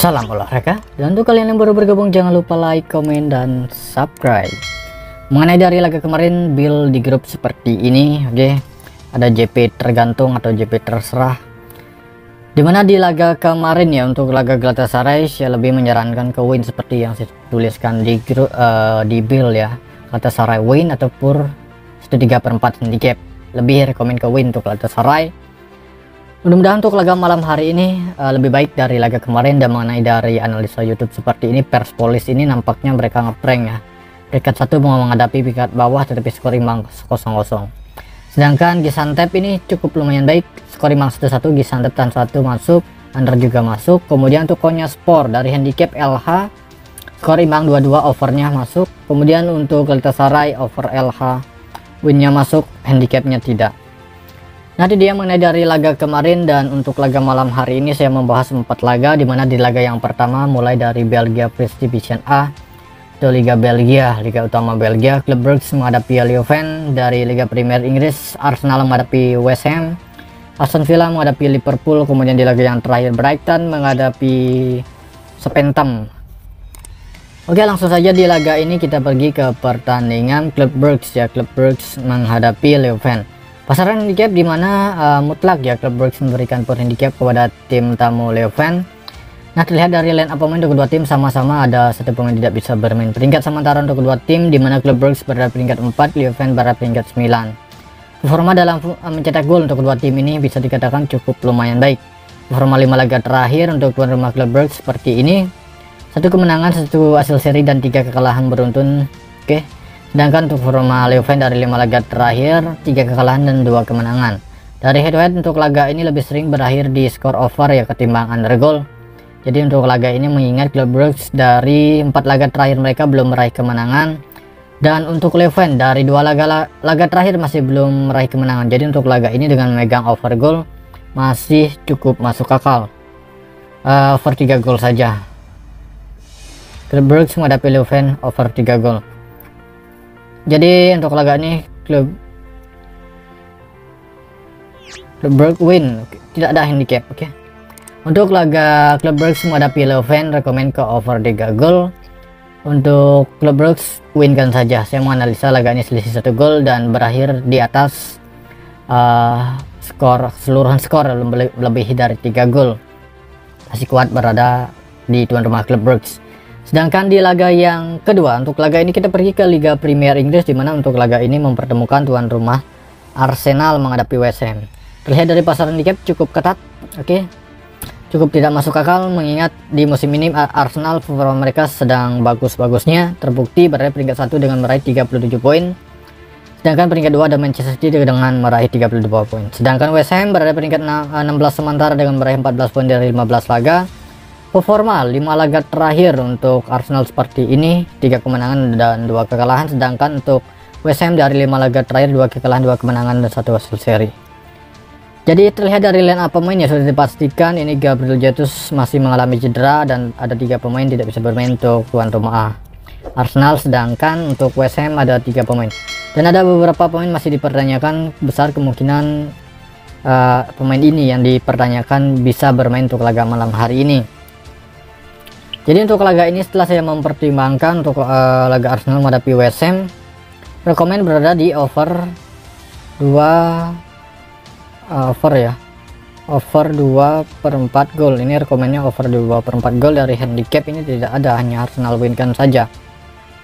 Salam olahraga, dan untuk kalian yang baru bergabung jangan lupa like, komen, dan subscribe. Mengenai dari laga kemarin, build di grup seperti ini, oke. Ada JP tergantung atau JP terserah. Dimana di laga kemarin ya, untuk laga Galatasaray saya lebih menyarankan ke win seperti yang saya tuliskan di grup, di build ya. Galatasaray win atau pur 1/3/4 handicap. Lebih rekomen ke win untuk Galatasaray. Mudah-mudahan untuk laga malam hari ini lebih baik dari laga kemarin. Dan mengenai dari analisa YouTube seperti ini, Perspolis ini nampaknya mereka ngeprank ya. Peringkat 1 mau menghadapi peringkat bawah tetapi skor imbang 0-0. Sedangkan Gisantep ini cukup lumayan baik, skor imbang 1-1, Gisantep tan 1 masuk, Under juga masuk. Kemudian untuk Konya Sport dari handicap LH, skor imbang 2-2, overnya masuk. Kemudian untuk Galatasaray over LH, winnya masuk, handicapnya tidak. Nanti dia mengenai dari laga kemarin, dan untuk laga malam hari ini saya membahas 4 laga, dimana di laga yang pertama mulai dari Belgia First Division A atau Liga Belgia, Liga Utama Belgia, Club Brugge menghadapi Leuven. Dari Liga Premier Inggris, Arsenal menghadapi West Ham, Aston Villa menghadapi Liverpool. Kemudian di laga yang terakhir Brighton menghadapi Southampton. Oke, langsung saja di laga ini kita pergi ke pertandingan Club Brugge ya. Club Brugge menghadapi Leuven. Pasaran handicap dimana mutlak ya Club Brugge memberikan power handicap kepada tim tamu Leuven. Nah, terlihat dari line up pemain untuk kedua tim sama-sama ada satu pemain tidak bisa bermain. Peringkat sementara untuk kedua tim dimana Club Brugge berada peringkat 4, Leuven berada peringkat 9. Performa dalam mencetak gol untuk kedua tim ini bisa dikatakan cukup lumayan baik. Performa 5 laga terakhir untuk tuan rumah Club Brugge seperti ini: 1 kemenangan, 1 hasil seri, dan 3 kekalahan beruntun. Oke. Sedangkan untuk performa Leuven dari 5 laga terakhir, 3 kekalahan dan 2 kemenangan. Dari head to head untuk laga ini lebih sering berakhir di skor over ya ketimbang under goal. Jadi untuk laga ini mengingat Club Brugge dari 4 laga terakhir mereka belum meraih kemenangan. Dan untuk Leuven dari 2 laga terakhir masih belum meraih kemenangan. Jadi untuk laga ini dengan memegang over goal masih cukup masuk akal. Over 3 gol saja. Club Brugge menghadapi Leuven over 3 gol. Jadi untuk laga ini Club Brugge win, tidak ada handicap. Oke. Untuk laga Club Brugge menghadapi Leuven, rekomen ke over 3 gol. Untuk Club Brugge winkan saja. Saya menganalisa laga ini selisih 1 gol dan berakhir di atas keseluruhan skor lebih dari 3 gol. Masih kuat berada di tuan rumah Club Brugge. Sedangkan di laga yang kedua, untuk laga ini kita pergi ke Liga Premier Inggris, dimana untuk laga ini mempertemukan tuan rumah Arsenal menghadapi West Ham. Terlihat dari pasar handicap cukup ketat, oke. Cukup tidak masuk akal mengingat di musim ini Arsenal performa mereka sedang bagus-bagusnya, terbukti berada peringkat 1 dengan meraih 37 poin. Sedangkan peringkat 2 ada Manchester City dengan meraih 32 poin. Sedangkan West Ham berada peringkat 16 sementara dengan meraih 14 poin dari 15 laga. Performa 5 laga terakhir untuk Arsenal seperti ini, 3 kemenangan dan 2 kekalahan. Sedangkan untuk West Ham dari 5 laga terakhir 2 kekalahan, 2 kemenangan, dan 1 hasil seri. Jadi terlihat dari line up pemainnya sudah dipastikan ini Gabriel Jesus masih mengalami cedera dan ada 3 pemain tidak bisa bermain untuk tuan rumah Arsenal. Sedangkan untuk West Ham ada 3 pemain dan ada beberapa pemain masih dipertanyakan. Besar kemungkinan pemain ini yang dipertanyakan bisa bermain untuk laga malam hari ini. Jadi untuk laga ini setelah saya mempertimbangkan untuk laga Arsenal menghadapi West Ham, rekomen berada di over 2/4 gol. Ini rekomennya over 2/4 gol. Dari handicap ini tidak ada, hanya Arsenal winkan saja.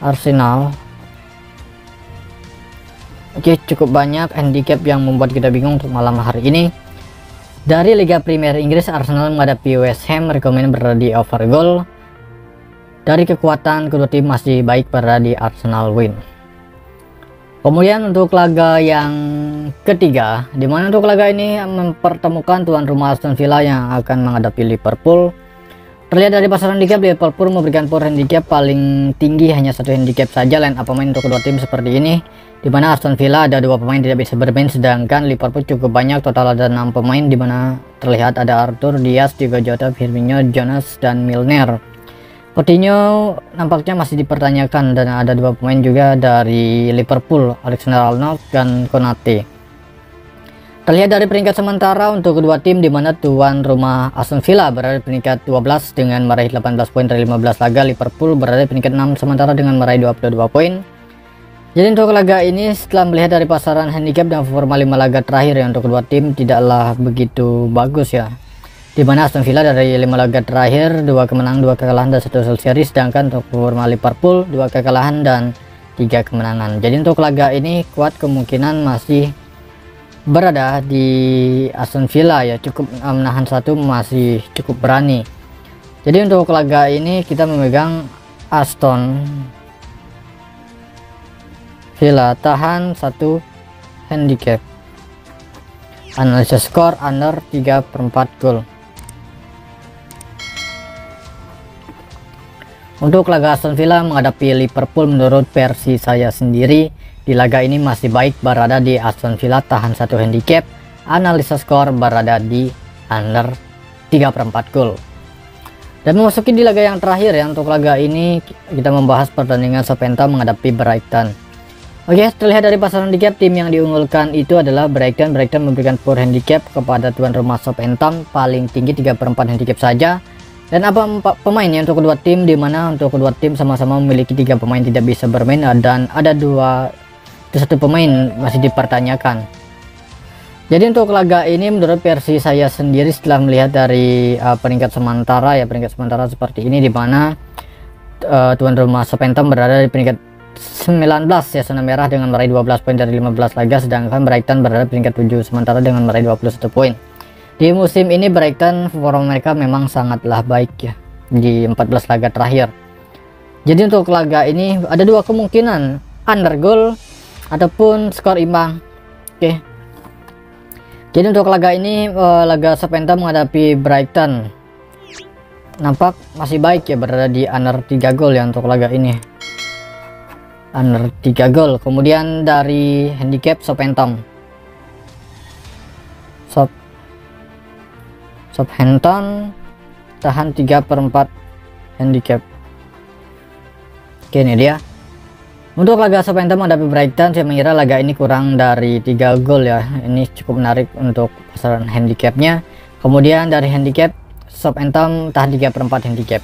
Arsenal. Oke, cukup banyak handicap yang membuat kita bingung untuk malam hari ini. Dari Liga Premier Inggris, Arsenal menghadapi West Ham, rekomen berada di over goal. Dari kekuatan kedua tim masih baik berada di Arsenal win. Kemudian untuk laga yang ketiga, dimana untuk laga ini mempertemukan tuan rumah Aston Villa yang akan menghadapi Liverpool. Terlihat dari pasaran handicap, Liverpool memberikan power handicap paling tinggi hanya 1 handicap saja. Line up pemain untuk kedua tim seperti ini, dimana Aston Villa ada 2 pemain tidak bisa bermain, sedangkan Liverpool cukup banyak, total ada 6 pemain, dimana terlihat ada Arthur, Diaz, juga Jota, Firmino, Jonas, dan Milner. Coutinho nampaknya masih dipertanyakan dan ada 2 pemain juga dari Liverpool, Alexander-Arnold dan Konate. Terlihat dari peringkat sementara untuk kedua tim, di mana tuan rumah Aston Villa berada di peringkat 12 dengan meraih 18 poin dari 15 laga. Liverpool berada di peringkat 6 sementara dengan meraih 22 poin. Jadi untuk laga ini, setelah melihat dari pasaran handicap dan performa 5 laga terakhir yang untuk kedua tim tidaklah begitu bagus ya. Di mana Aston Villa dari 5 laga terakhir 2 kemenangan, 2 kekalahan dan 1 hasil seri, sedangkan untuk performa Liverpool 2 kekalahan dan 3 kemenangan. Jadi untuk laga ini kuat kemungkinan masih berada di Aston Villa ya, cukup menahan satu, masih cukup berani. Jadi untuk laga ini kita memegang Aston Villa tahan 1 handicap, analisa skor under 3/4 gol. Untuk laga Aston Villa menghadapi Liverpool, menurut versi saya sendiri di laga ini masih baik berada di Aston Villa tahan 1 handicap, analisa skor berada di under 3/4 gol. Dan memasuki di laga yang terakhir ya, untuk laga ini kita membahas pertandingan Southampton menghadapi Brighton. Oke, terlihat dari pasaran handicap, tim yang diunggulkan itu adalah Brighton. Brighton memberikan poor handicap kepada tuan rumah Southampton paling tinggi 3/4 handicap saja. Dan apa pemain ya untuk kedua tim, dimana untuk kedua tim sama-sama memiliki 3 pemain tidak bisa bermain, dan ada 1 pemain masih dipertanyakan. Jadi untuk laga ini menurut versi saya sendiri, setelah melihat dari peringkat sementara ya, peringkat sementara seperti ini, dimana tuan rumah Southampton berada di peringkat 19 ya, zona merah dengan meraih 12 poin dari 15 laga, sedangkan Brighton berada di peringkat 7 sementara dengan meraih 21 poin. Di musim ini Brighton performa mereka memang sangatlah baik ya di 14 laga terakhir. Jadi untuk laga ini ada 2 kemungkinan, under goal ataupun skor imbang. Oke. Jadi untuk laga ini laga Southampton menghadapi Brighton nampak masih baik ya, berada di under 3 gol ya untuk laga ini. Under 3 gol. Kemudian dari handicap Southampton tahan 3/4 handicap. Oke, ini dia. Untuk laga Southampton menghadapi Brighton, saya mengira laga ini kurang dari 3 gol ya. Ini cukup menarik untuk pasaran handicapnya. Kemudian dari handicap Southampton tahan 3/4 handicap.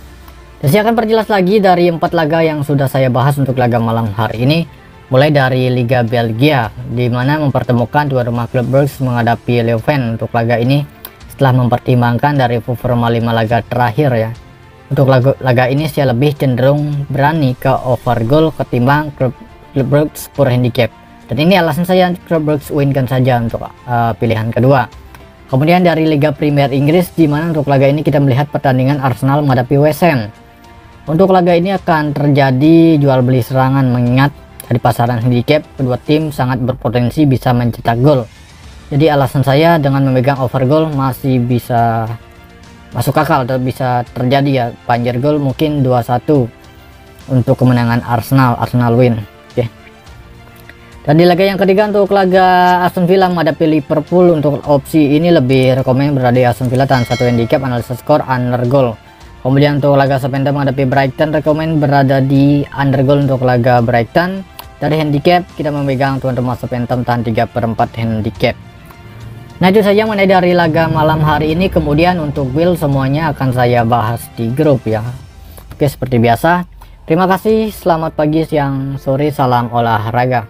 Dan saya akan perjelas lagi dari 4 laga yang sudah saya bahas untuk laga malam hari ini. Mulai dari Liga Belgia, di mana mempertemukan tuan rumah klub Brugge menghadapi Leuven. Untuk laga ini setelah mempertimbangkan dari performa 5 laga terakhir ya, untuk laga ini saya lebih cenderung berani ke over goal ketimbang klub Brugge poor handicap. Dan ini alasan saya klub Brugge winkan saja untuk pilihan kedua. Kemudian dari Liga Premier Inggris, di mana untuk laga ini kita melihat pertandingan Arsenal menghadapi West Ham. Untuk laga ini akan terjadi jual beli serangan, mengingat dari pasaran handicap kedua tim sangat berpotensi bisa mencetak gol. Jadi alasan saya dengan memegang over goal masih bisa masuk akal atau bisa terjadi ya, banjir gol mungkin 2-1 untuk kemenangan Arsenal win. Oke. Dan di laga yang ketiga, untuk laga Aston Villa menghadapi Liverpool, untuk opsi ini lebih rekomend berada di Aston Villa tahan 1 handicap, analisa skor under goal. Kemudian untuk laga Southampton menghadapi Brighton, rekomend berada di under goal untuk laga Brighton. Dari handicap kita memegang tuan rumah Southampton tahan 3/4 handicap. Nah, itu saja mengenai dari laga malam hari ini. Kemudian untuk build semuanya akan saya bahas di grup ya. Oke, seperti biasa. Terima kasih, selamat pagi, siang, sore, salam olahraga.